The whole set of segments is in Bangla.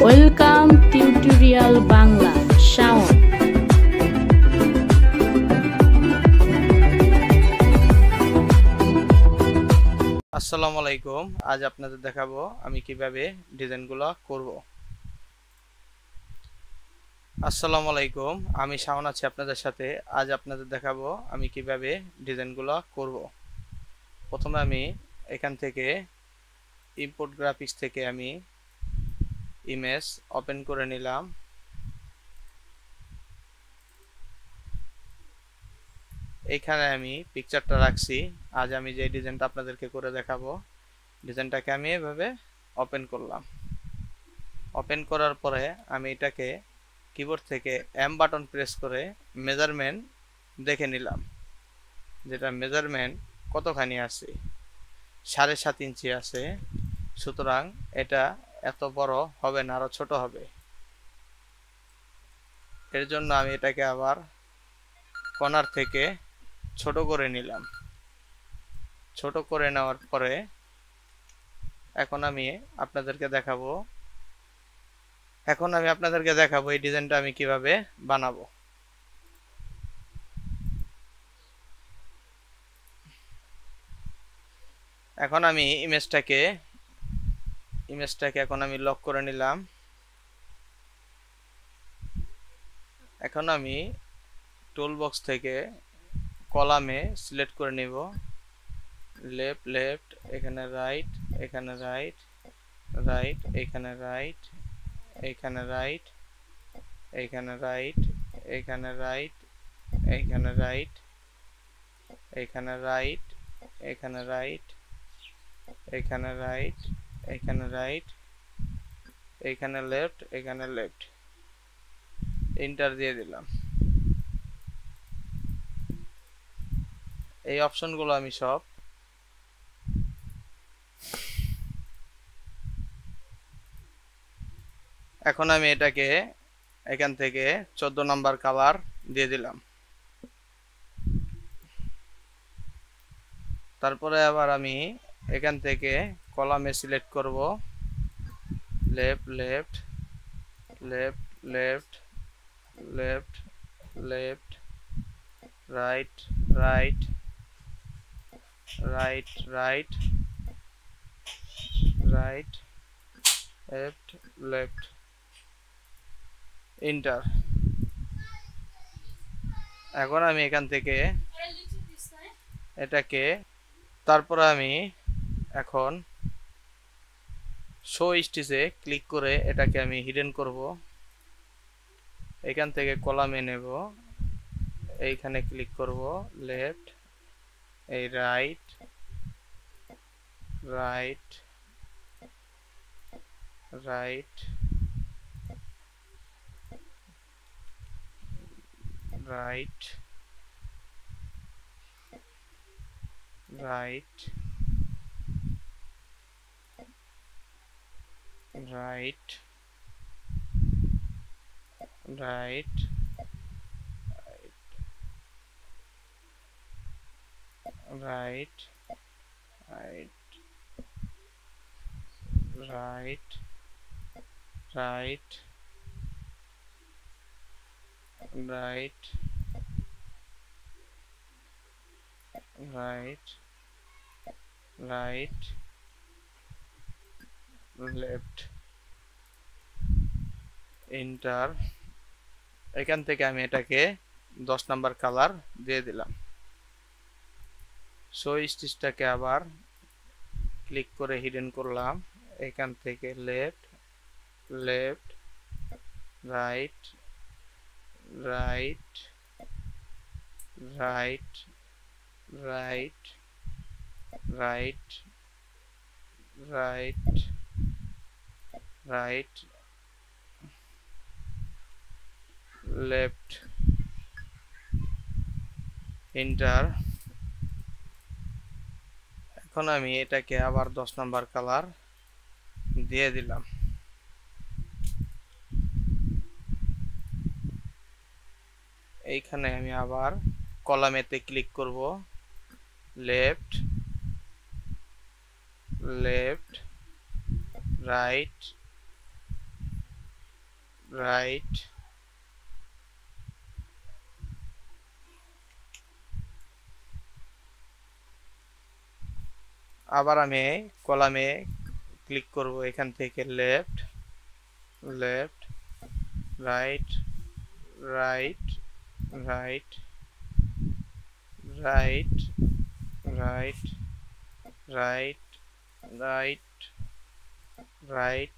Welcome tutorial Bangla Shaon. আসসালামু আলাইকুম। আজ আপনাদের দেখাবো আমি কিভাবে ডিজাইনগুলো করব। আসসালামু আলাইকুম, আমি শাওন আছি আপনাদের সাথে। আজ আপনাদের দেখাবো আমি কিভাবে ডিজাইনগুলো করব। প্রথমে আমি এখান থেকে ইম্পোর্ট গ্রাফিক্স থেকে আমি ইমেজ ওপেন করে নিলাম। এইখানে আমি পিকচারটা রাখছি। আজ আমি যে ডিজাইনটা আপনাদেরকে করে দেখাবো, ডিজাইনটাকে আমি এভাবে ওপেন করলাম। ওপেন করার পরে আমি এটাকে কিবোর্ড থেকে এম বাটন প্রেস করে মেজারমেন্ট দেখে নিলাম, যেটা মেজারমেন্ট কতখানি আছে, 7.5 ইঞ্চি আছে। সুতরাং এটা এত বড় হবে না, আরো ছোট হবে। এর জন্য আমি এটাকে আবার কর্নার থেকে ছোট করে নিলাম। ছোট করে নেওয়ার পরে এখন আমি আপনাদেরকে দেখাবো এই ডিজাইনটা আমি কিভাবে বানাবো। এখন আমি ইমেজটাকে এখন আমি লক করে নিলাম। এখন আমি টুল বক্স থেকে কলামে সিলেক্ট করে নিব। লেফট লেফট, এখানে রাইট, এখানে রাইট, রাইট, এখানে রাইট, এখানে রাইট, এখানে রাইট, এখানে রাইট, এখানে রাইট, এখানে রাইট, এখানে রাইট, এখানে রাইট, এখানে রাইট, এখানে লেফট, এখানে লেফট। এন্টার দিয়ে দিলাম। এই অপশনগুলো আমি সব এখন আমি এটাকে এখান থেকে 14 নাম্বার কালার দিয়ে দিলাম। তারপরে আবার আমি এখান থেকে কলামে সিলেক্ট করব। Left left, left left, left left, right right, right right, right, left left, enter. এখন আমি এখান থেকে এটাকে তারপরে আমি এখন শো স্টিচে ক্লিক করে এটাকে আমি হিডেন করব। এখান থেকে কলামে নেব, এইখানে ক্লিক করব, লেফট, এই right, right, right, right, right, right, right, right, right, right, right, right, right, left, enter. এখান থেকে আমি এটাকে 10 নাম্বার কালার দিয়ে দিলাম। শো স্টিচটাকে আবার ক্লিক করে হিডেন করলাম। এখান থেকে left left, right right, right right, right right, right, left, enter. এখন আমি এটাকে আবার 10 নাম্বার কালার দিয়ে দিলাম। এইখানে আমি আবার কলামেতে ক্লিক করব। লেফট লেফট, রাইট, রাইট, আবার আমি কলামে ক্লিক করব, এখান থেকে left, left, right, right, right, right, right, right, right, right,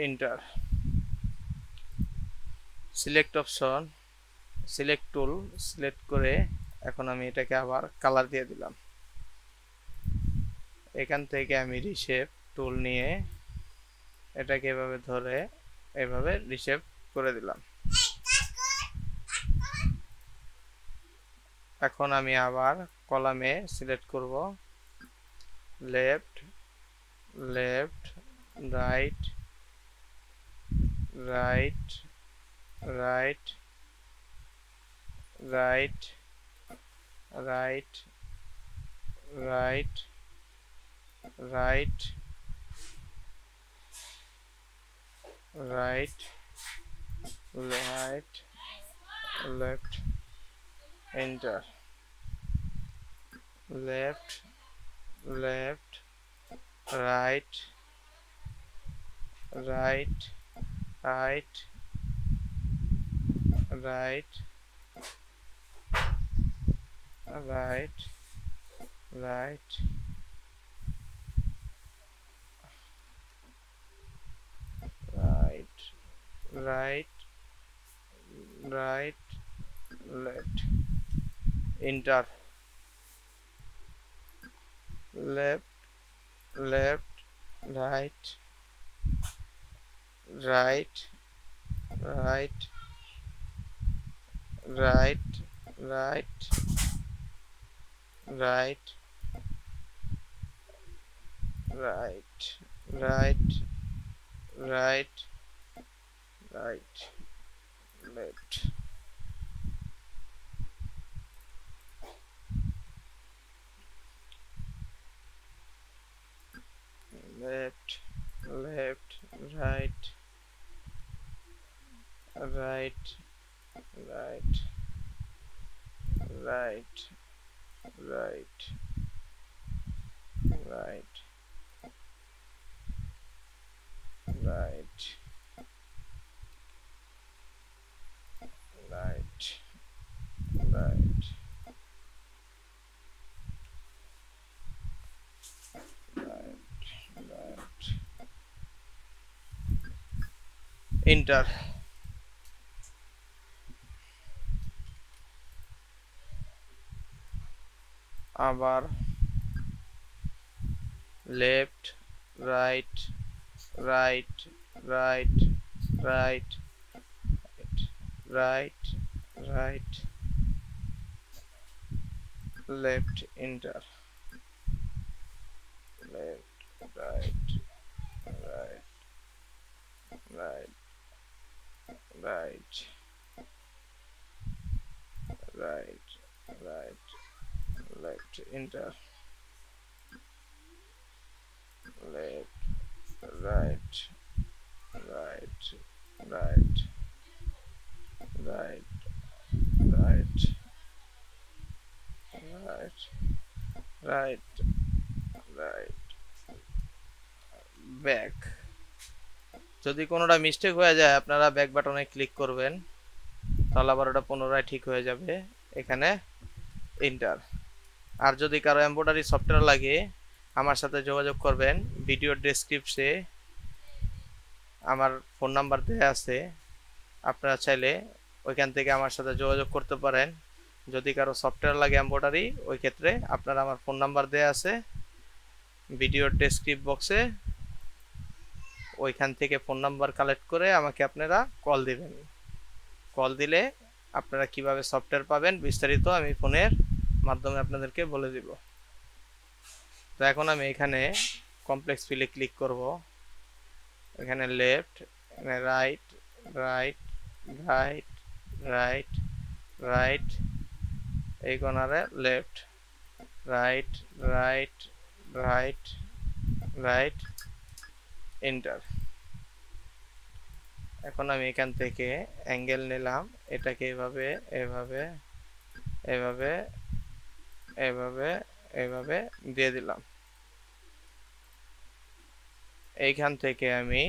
enter. Select option, select tool select করে এখন আমি এটাকে আবার কালার দিয়ে দিলাম। এখান থেকে আমি রিশেপ টুল নিয়ে এটাকে এভাবে ধরে এভাবে রিশেপ করে দিলাম। এখন আমি আবার কলামে সিলেক্ট করব, left, left, right, right, right, right, right, right, right, right, right, left, enter. Left, left, right, right, right, right, right, right, right, right, right, left, enter. Left, left, right, right, right, right, right, right, right, right, right, right, left. Left, left, right, right, right, right, right, right, right, right, right, right, enter। আবার left, right, right, right, right, right, right, left, enter. Left, right, right, right, right, right, right, left, enter. Left, right, right, right, right, right, right, right, right, back. যদি কোনোটা মিস্টেক হয়ে যায় আপনারা ব্যাক বাটনে ক্লিক করবেন, তাহলে আবার ওটা পুনরায় ঠিক হয়ে যাবে। এখানে এন্টার। আর যদি কারো এমব্রয়ডারি সফটওয়্যার লাগে আমার সাথে যোগাযোগ করবেন। ভিডিও ডেসক্রিপশনে আমার ফোন নাম্বার দেওয়া আছে, আপনারা চাইলে ওইখান থেকে আমার সাথে যোগাযোগ করতে পারেন। যদি কারো সফটওয়্যার লাগে এমব্রয়ডারি, ওই ক্ষেত্রে আপনারা আমার ফোন নাম্বার দেওয়া আছে ভিডিওর ডেসক্রিপ বক্সে, ওইখান থেকে ফোন নাম্বার কালেক্ট করে আমাকে আপনারা কল দিবেন। কল দিলে আপনারা কিভাবে সফটওয়্যার পাবেন বিস্তারিত আমি ফোনের মাধ্যমে আপনাদেরকে বলে দিব। তো এখন আমি এখানে কমপ্লেক্স ফিলে ক্লিক করব। এখানে লেফট, এখানে right, right, right, right, right, এই কর্নারে left right right right right enter. এখন আমি এখান থেকে অ্যাঙ্গেল নিলাম, এটাকে এভাবে এভাবে এভাবে এভাবে এভাবে দিয়ে দিলাম। এইখান থেকে আমি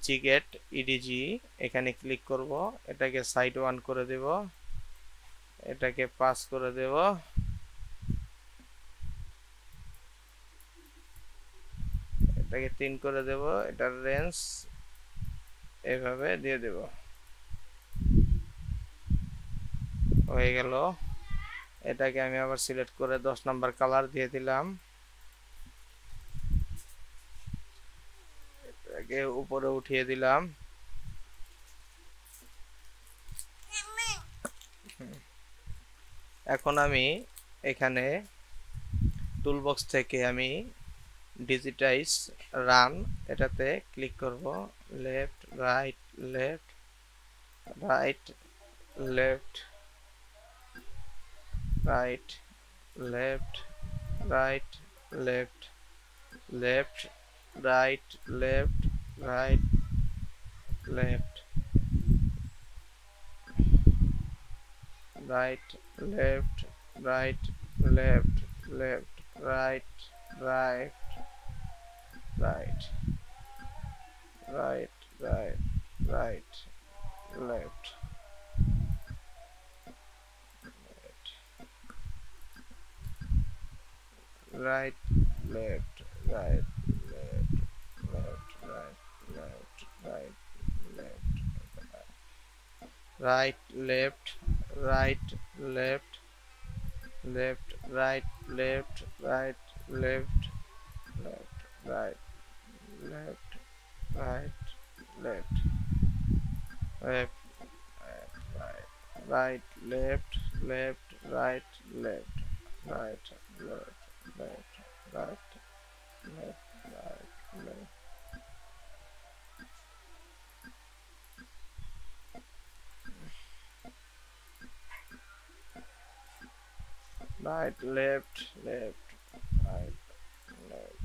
জিগেট ইডিজি এখানে ক্লিক করব, এটাকে সাইড 1 করে দেব, এটাকে 5 করে দেব, এটাকে 3 করে দেব, এটার রেঞ্জ এভাবে দিয়ে দেব। হয়ে গেল। এটাকে আমি আবার সিলেক্ট করে 10 নাম্বার কালার দিয়ে দিলাম, এটাকে উপরে উঠিয়ে দিলাম। এখন আমি এখানে টুলবক্স থেকে আমি ডিজিটাইজ রান এটাতে ক্লিক করব, left right left right left right left right left left right left right left right left right left left right right right right right right left right left right left left right left right left right left right left left right left right left left right left right left left right right left left right left right left left right left right left right left left right left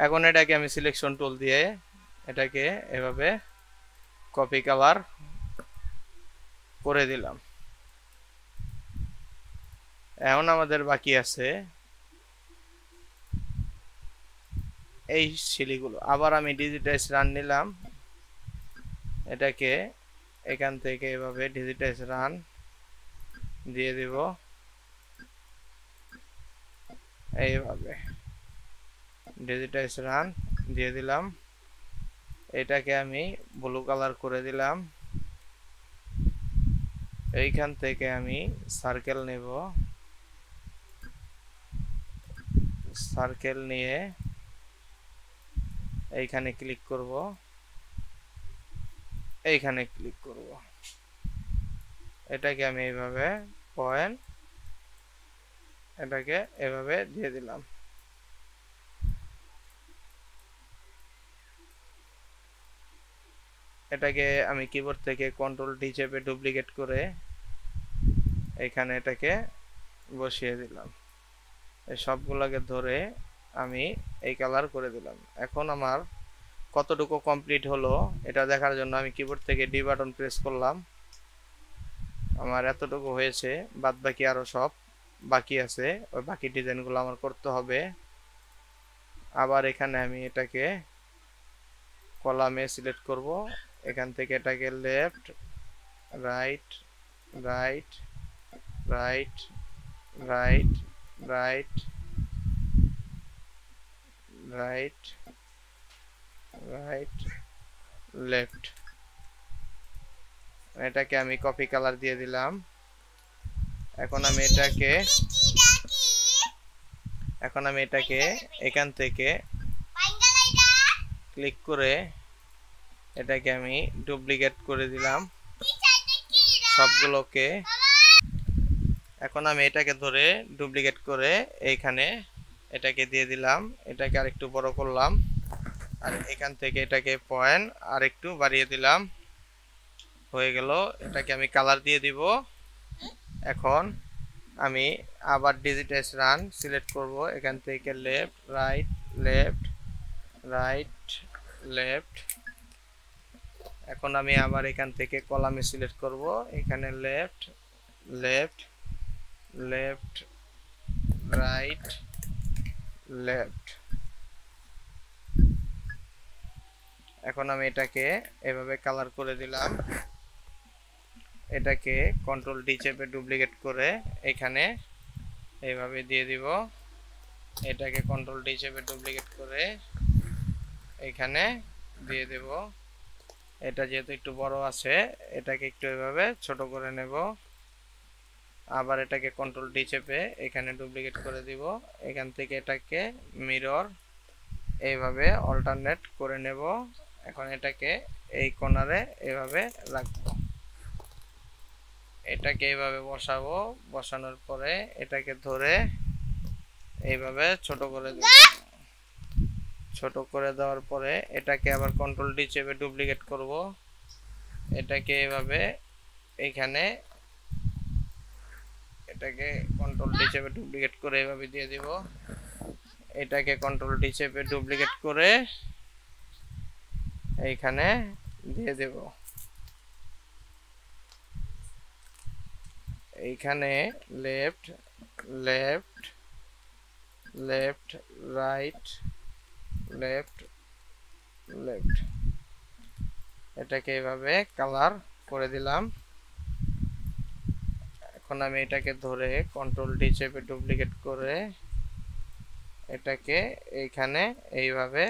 এখন এটাকে আমি সিলেকশন টুল দিয়ে এটাকে এভাবে কপি কালার করে দিলাম। এখন আমাদের বাকি আছে এই শিলিগুলো। আবার আমি ডিজিটাইজ রান নিলাম, এটাকে এখান থেকে এভাবে ডিজিটাইজ রান দিয়ে দিব। এইভাবে ডিজিটাইজ রান দিয়ে দিলাম। এটাকে আমি ব্লু কালার করে দিলাম। এইখান থেকে আমি সার্কেল নেব, সার্কেল নিয়ে এইখানে ক্লিক করব, এইখানে ক্লিক করব। এটাকে আমি এইভাবে পয়েন্ট, এটাকে এভাবে দিয়ে দিলাম। এটাকে আমি কিবোর্ড থেকে কন্ট্রোল ডি চেপে ডুপ্লিকেট করে এখানে এটাকে বসিয়ে দিলাম। এই সবগুলোকে ধরে আমি এই কালার করে দিলাম। এখন আমার কতটুকু কমপ্লিট হলো এটা দেখার জন্য আমি কিবোর্ড থেকে ডি বাটন প্রেস করলাম। আমার এতটুকু হয়েছে, বাদ বাকি আরো সব বাকি আছে, ওই বাকি ডিজাইনগুলো আমার করতে হবে। আবার এখানে আমি এটাকে কলামে সিলেক্ট করব, এখান থেকে এটাকে left right right right right right right right left, এটাকে আমি কপি কালার দিয়ে দিলাম। এখন আমি এটাকে এখান থেকে ক্লিক করে এটাকে আমি ডুপ্লিকেট করে দিলাম সবগুলোকে। এখন আমি এটাকে ধরে ডুপ্লিকেট করে এইখানে এটাকে দিয়ে দিলাম। এটাকে আরেকটু বড় করলাম, আর এখান থেকে এটাকে পয়েন্ট আরেকটু বাড়িয়ে দিলাম। হয়ে গেল। এটাকে আমি কালার দিয়ে দিব। এখন আমি আবার ডিজিটাইজ রান সিলেক্ট করব, এখান থেকে left right left right left. এখন আমি আবার এখান থেকে কলামে সিলেক্ট করব, এখানে left left left right left. এখন আমি এটাকে এভাবে কালার করে দিলাম। এটাকে কন্ট্রোল ডি চেপে ডুপ্লিকেট করে এখানে এইভাবে দিয়ে দিব। এটাকে কন্ট্রোল ডি চেপে ডুপ্লিকেট করে এখানে দিয়ে দেব। এটা যেহেতু একটু বড় আছে, এটাকে একটু এভাবে ছোট করে নেব। আবার এটাকে কন্ট্রোল ডি চেপে এখানে ডুপ্লিকেট করে দিব। এখান থেকে এটাকে মিরর এইভাবে অল্টারনেট করে নেব। এখন এটাকে এই কর্নারে এভাবে রাখবো। এটাকে এইভাবে বসাবো, বসানোর পরে এটাকে ধরে এইভাবে ছোট করে দেব। ছোট করে দেওয়ার পরে এটাকে আবার কন্ট্রোল ডি চেপে ডুপ্লিকেট করব। এটাকে এইভাবে এইখানে এটাকে কন্ট্রোল ডি চেপে ডুপ্লিকেট করে এইভাবে দিয়ে দিব। এটাকে কন্ট্রোল ডি চেপে ডুপ্লিকেট করে এইখানে দিয়ে দেব। এইখানে left left left right left left, এটাকে এইভাবে কালার করে দিলাম। এখন আমি এটাকে ধরে কন্ট্রোল ডি চেপে ডুপ্লিকেট করে এটাকে এইখানে এইভাবে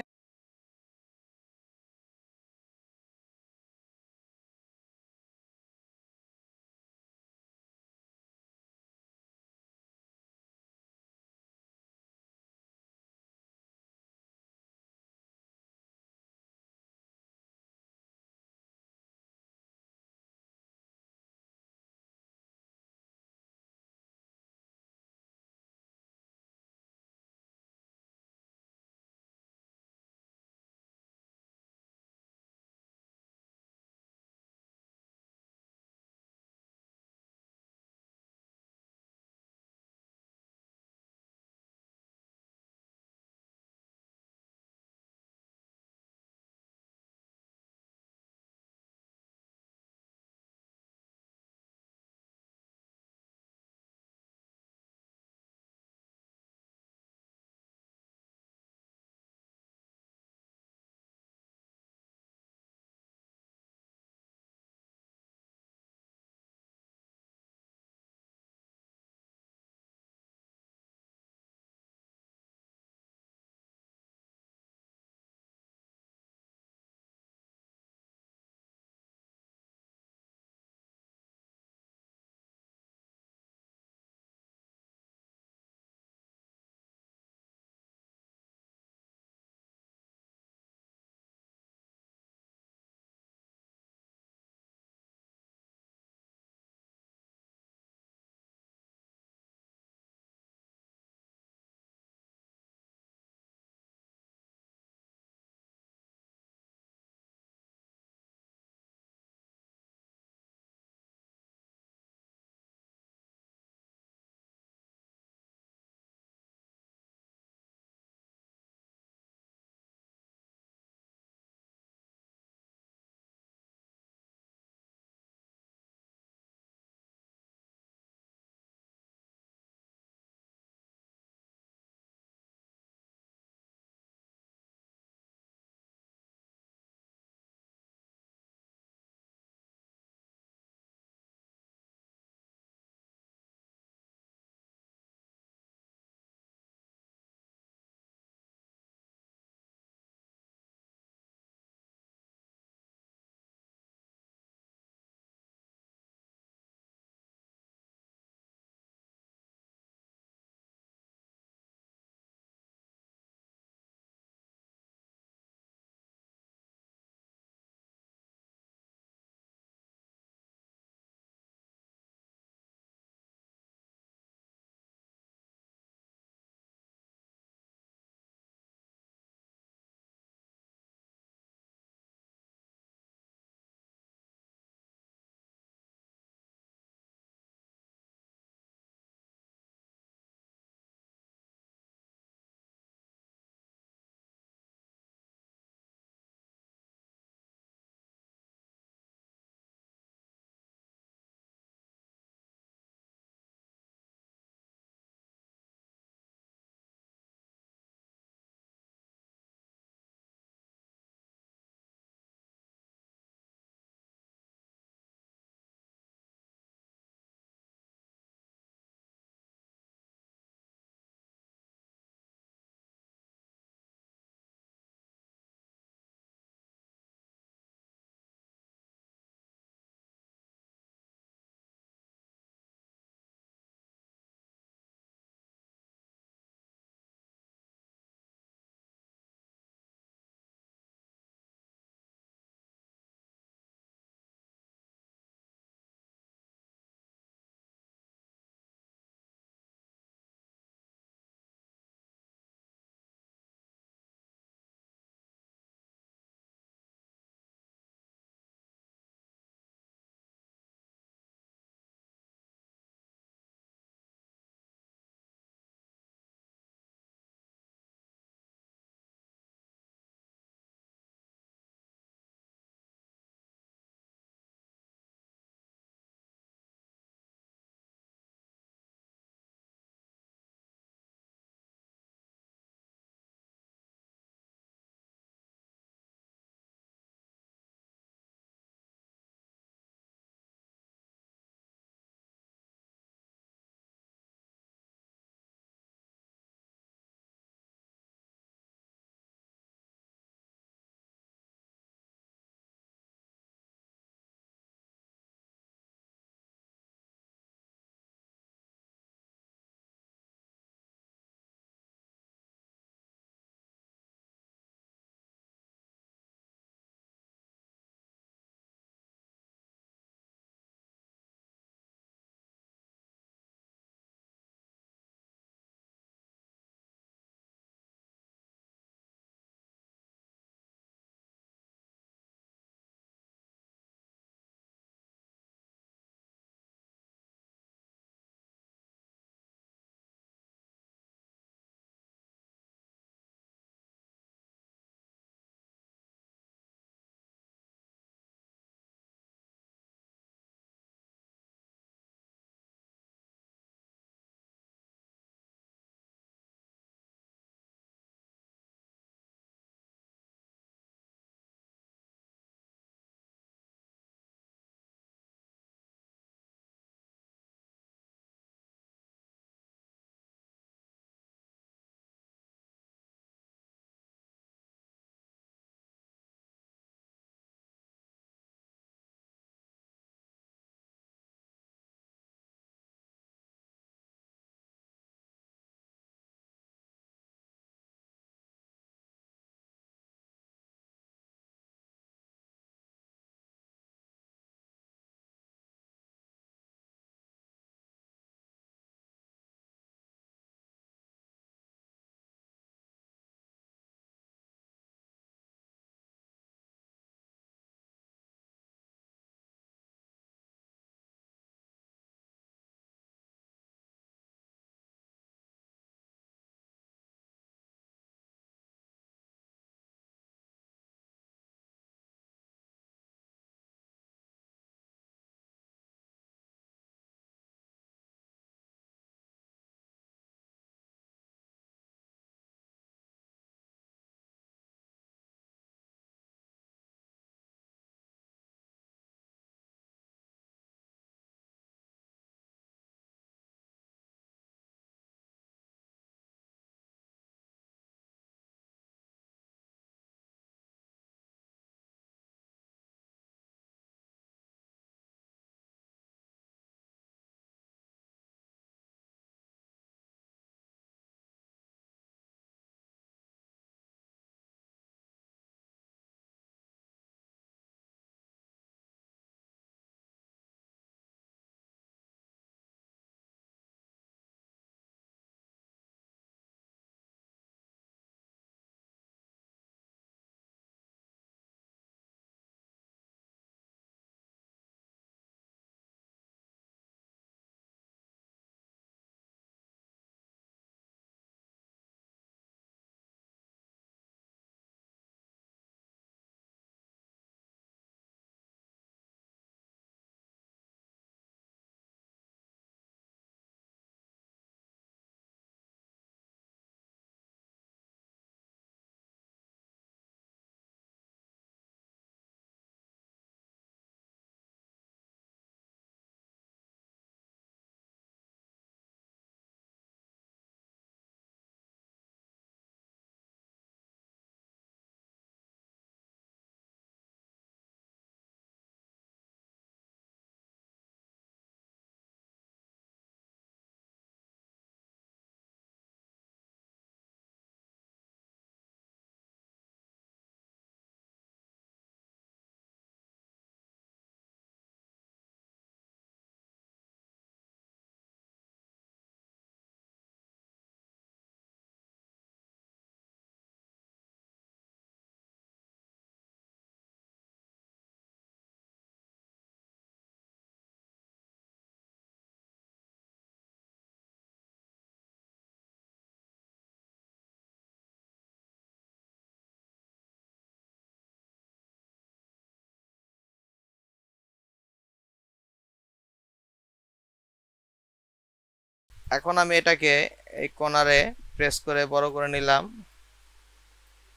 এখন আমি এটাকে এই কর্নারে প্রেস করে বড় করে নিলাম।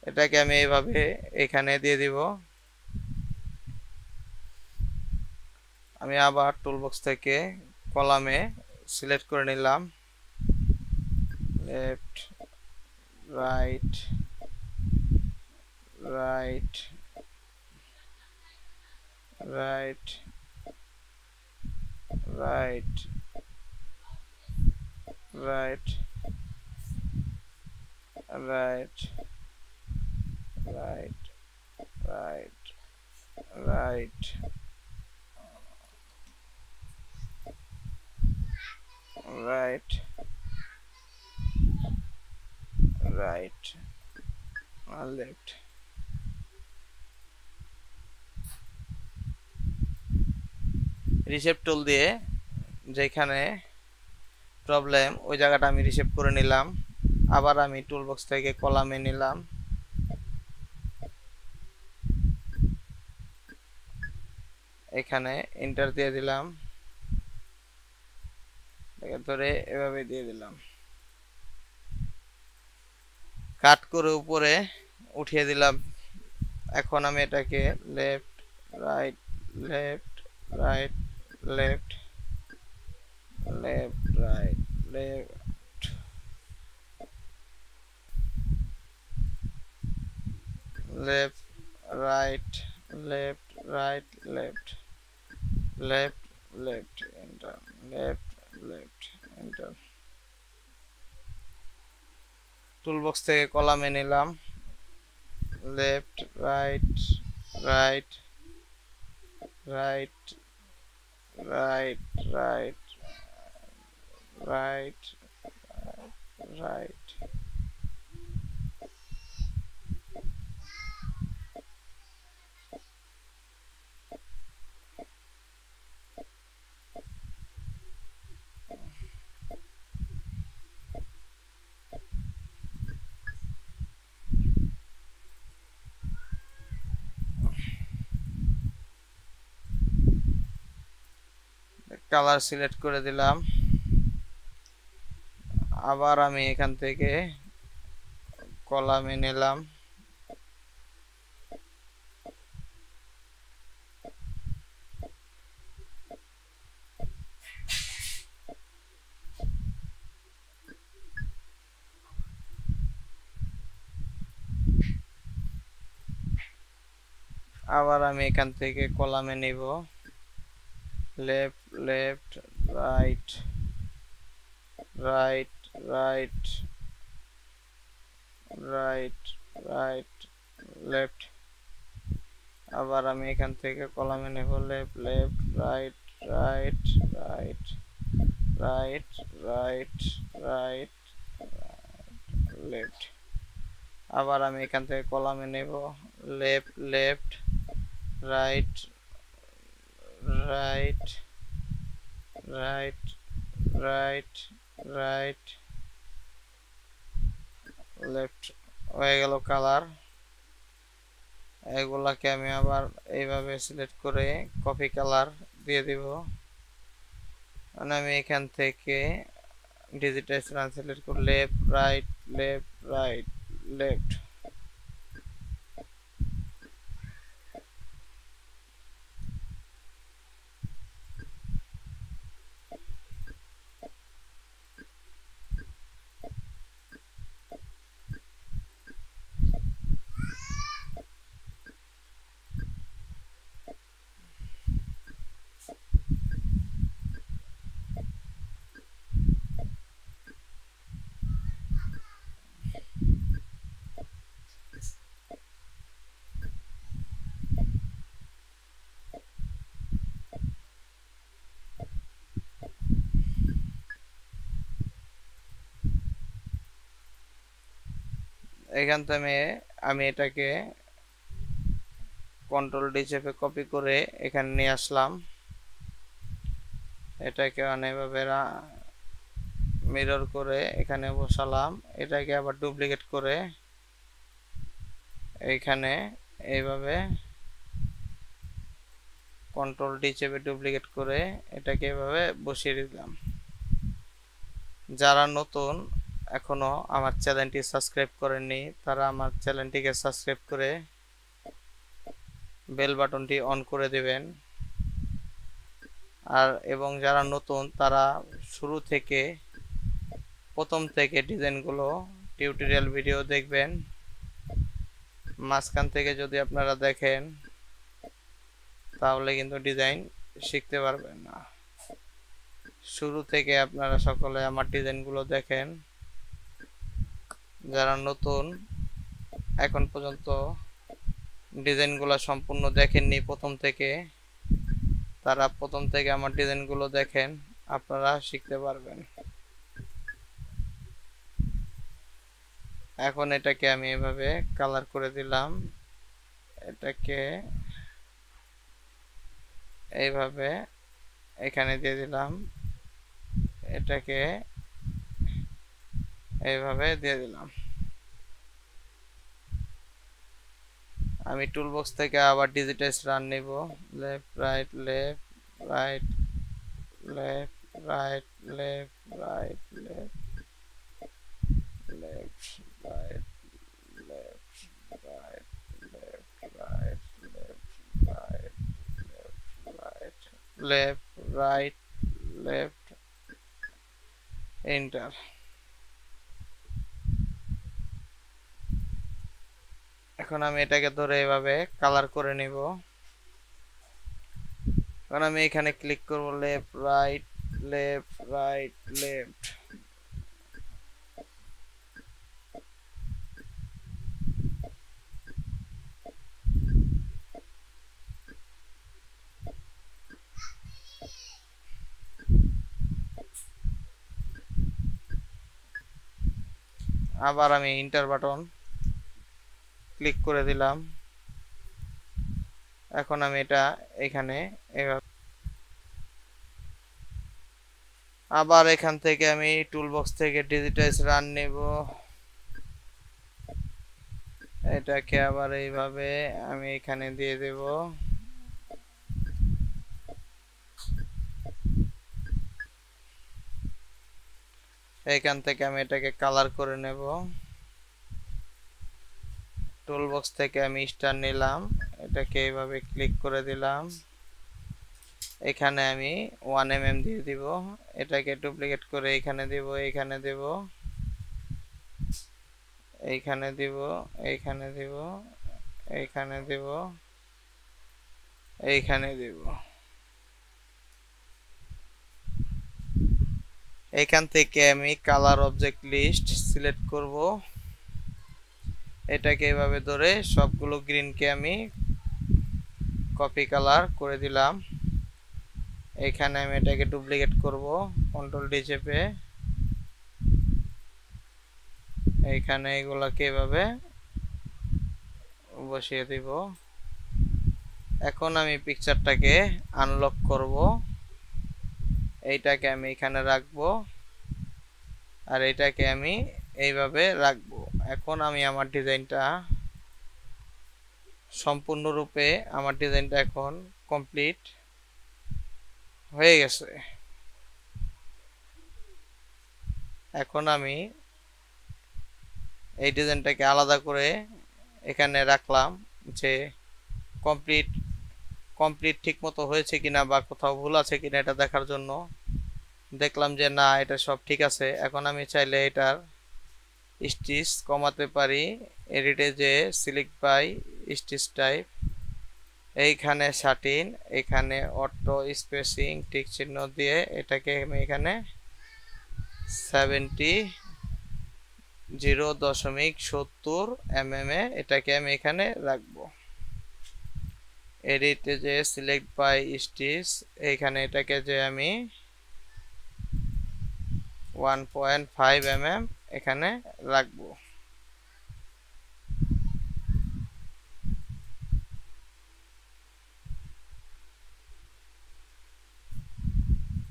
এটাকে আমি এইভাবে এখানে দিয়ে দিব। আমি আবার টুলবক্স থেকে কলামে সিলেক্ট করে নিলাম, left right right right right right right right right right right right আর লেফট। রিশেপ টুল দিয়ে যেখানে প্রবলেম ওই জায়গাটা আমি রিশেপ করে নিলাম। আবার আমি টুলবক্স থেকে কলামে নিলাম, এখানে এন্টার দিয়ে দিলাম, ধরে এভাবে দিয়ে দিলাম, কাট করে উপরে উঠিয়ে দিলাম। এখন আমি এটাকে left right left right left left right left left right left right left left left enter left left enter. Toolbox থেকে কলামে নিলাম, left right right right right right right right colour select করে দিলাম। আবার আমি এখান থেকে কলামে নিলাম, আবার আমি এখান থেকে কলামে নিব, left left right right right right right left. আবার আমি এখান থেকে কলামে নেব, left left right right right right right right left. আবার আমি এখান থেকে কলামে নেব, left left right right right right right left. হয়ে গেল কালার। এগুলাকে আমি আবার এইভাবে সিলেক্ট করে কপি কালার দিয়ে দিব। মানে আমি এখান থেকে ডিজিটাইজেশন সিলেক্ট করে লেফট রাইট লেফট। এখান থেকে আমি এটাকে কন্ট্রোল ডি চেপে কপি করে এখানে নিয়ে আসলাম। এটাকে অনেকভাবে মিরর করে এখানে বসালাম। এটাকে আবার ডুপ্লিকেট করে এইখানে এইভাবে কন্ট্রোল ডি চেপে ডুপ্লিকেট করে এটাকে এভাবে বসিয়ে দিলাম। যারা নতুন এখনো আমার চ্যানেলটি সাবস্ক্রাইব করেননি তারা আমার চ্যানেলটিকে সাবস্ক্রাইব করে বেল বাটনটি অন করে দেবেন। আর এবং যারা নতুন তারা শুরু থেকে প্রথম থেকে ডিজাইনগুলো টিউটোরিয়াল ভিডিও দেখবেন। মাঝখান থেকে যদি আপনারা দেখেন তাহলে কিন্তু ডিজাইন শিখতে পারবেন না। শুরু থেকে আপনারা সকলে আমার ডিজাইনগুলো দেখেন। যারা নতুন এখন পর্যন্ত ডিজাইনগুলো সম্পূর্ণ দেখেননি প্রথম থেকে, তারা প্রথম থেকে আমার ডিজাইনগুলো দেখেন, আপনারা শিখতে পারবেন। এখন এটাকে আমি এভাবে কালার করে দিলাম, এটাকে এইভাবে এখানে দিয়ে দিলাম, এটাকে এইভাবে দিয়ে দিলাম। আমি টুলবক্স থেকে আবার ডিজিটাইজ রান নিব, left right left right left right left right left left right left right left right left right left right left right left enter. এখন আমি এটাকে ধরে এভাবে কালার করে নিব। এখন আমি এখানে ক্লিক করব, left right left right left. আবার আমি এন্টার বাটন ক্লিক করে দিলাম। এখন আমি এটা এখানে এভাবে আবার এখান থেকে আমি টুলবক্স থেকে ডিজিটাইজ রান নেব, এটাকে আবার এইভাবে আমি এখানে দিয়ে দেব। এখান থেকে আমি এটাকে কালার করে নেব। টুলবক্স থেকে আমি স্টার নিলাম, এটাকে এইভাবে ক্লিক করে দিলাম। এখানে আমি 1 mm দিয়ে দিব, এটাকে ডুপ্লিকেট করে এখানে দিব, এখানে দেব, এইখানে দিব, এইখানে দিব, এইখানে দিব, এইখানে দিব। এখান থেকে আমি কালার অবজেক্ট লিস্ট সিলেক্ট করব, এটাকে এভাবে ধরে সবগুলো গ্রিনকে আমি কপি কালার করে দিলাম। এখানে আমি এটাকে ডুপ্লিকেট করব, কন্ট্রোল ডি চেপে এইখানে এগুলাকে এভাবে বসিয়ে দিব। এখন আমি পিকচারটাকে আনলক করব, এইটাকে আমি এখানে রাখবো আর এইটাকে আমি এইভাবে রাখবো। এখন আমি আমার ডিজাইনটা সম্পূর্ণরূপে আমার ডিজাইনটা এখন কমপ্লিট হয়ে গেছে। এখন আমি এই ডিজাইনটাকে আলাদা করে এখানে রাখলাম যে কমপ্লিট ঠিক মতো হয়েছে কিনা বা কোথাও ভুল আছে কিনা এটা দেখার জন্য। দেখলাম যে না, এটা সব ঠিক আছে। এখন আমি চাইলে এটার স্টিচ কমাতে পারি, এডিটে যে সিলেক্ট বাই স্টিচ টাইপ, এইখানে 13, এখানে অটো স্পেসিং টিক চিহ্ন দিয়ে এটাকে আমি এখানে 0.70 mm এটাকে আমি এখানে রাখবো। এডিটে যে সিলেক্ট বাই স্টিচ, এইখানে এটাকে যে আমি 1.5 mm এখানে রাখবো।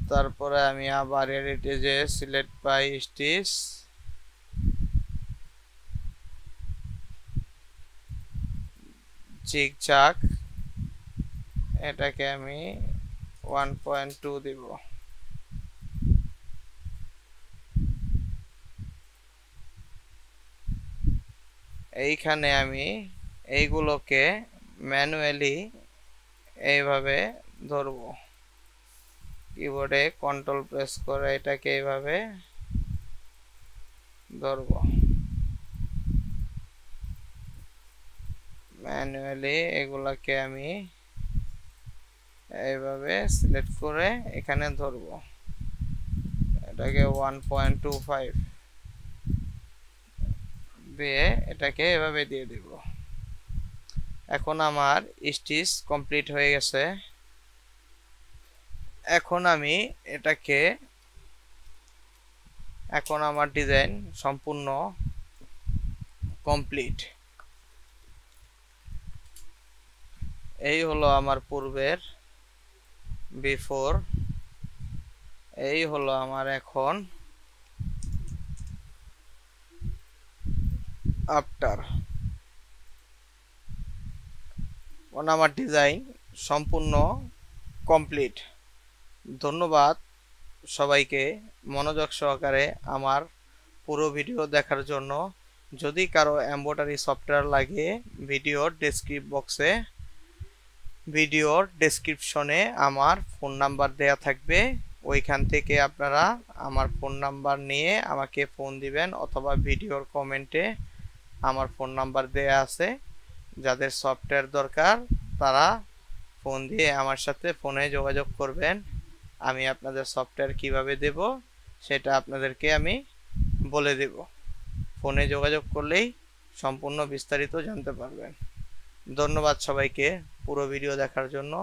তারপরে আমি আবার এডিটে যে সিলেক্ট বাই স্টিচ, জিগজ্যাগ এটাকে আমি 1.2 দিব। এইখানে আমি এইগুলোকে ম্যানুয়ালি এইভাবে ধরবো, কিবোর্ডে কন্ট্রোল প্রেস করে এটাকে এইভাবে ধরবো, ম্যানুয়ালি এগুলাকে আমি এইভাবে সিলেক্ট করে এখানে ধরবো, এটাকে 1.25 দিয়ে এটাকে এভাবে দিয়ে দিব। এখন আমার স্টিচ কমপ্লিট হয়ে গেছে। এখন আমি এটাকে, এখন আমার ডিজাইন সম্পূর্ণ কমপ্লিট। এই হলো আমার পূর্বের বিফোর, এই হলো আমার এখন আফটার। আমার ডিজাইন সম্পূর্ণ কমপ্লিট। ধন্যবাদ সবাইকে মনোযোগ সহকারে আমার পুরো ভিডিও দেখার জন্য। যদি কারো এমব্রয়ডারি সফটওয়্যার লাগে, ভিডিওর ডেসক্রিপশনে আমার ফোন নাম্বার দেয়া থাকবে, ওইখান থেকে আপনারা আমার ফোন নাম্বার নিয়ে আমাকে ফোন দিবেন, অথবা ভিডিওর কমেন্টে আমার ফোন নাম্বার দেয়া আছে। যাদের সফটওয়্যার দরকার তারা ফোন দিয়ে আমার সাথে ফোনে যোগাযোগ করবেন। আমি আপনাদের সফটওয়্যার কিভাবে দেব সেটা আপনাদেরকে আমি বলে দেব। ফোনে যোগাযোগ করলেই সম্পূর্ণ বিস্তারিত জানতে পারবেন। ধন্যবাদ সবাইকে পুরো ভিডিও দেখার জন্য।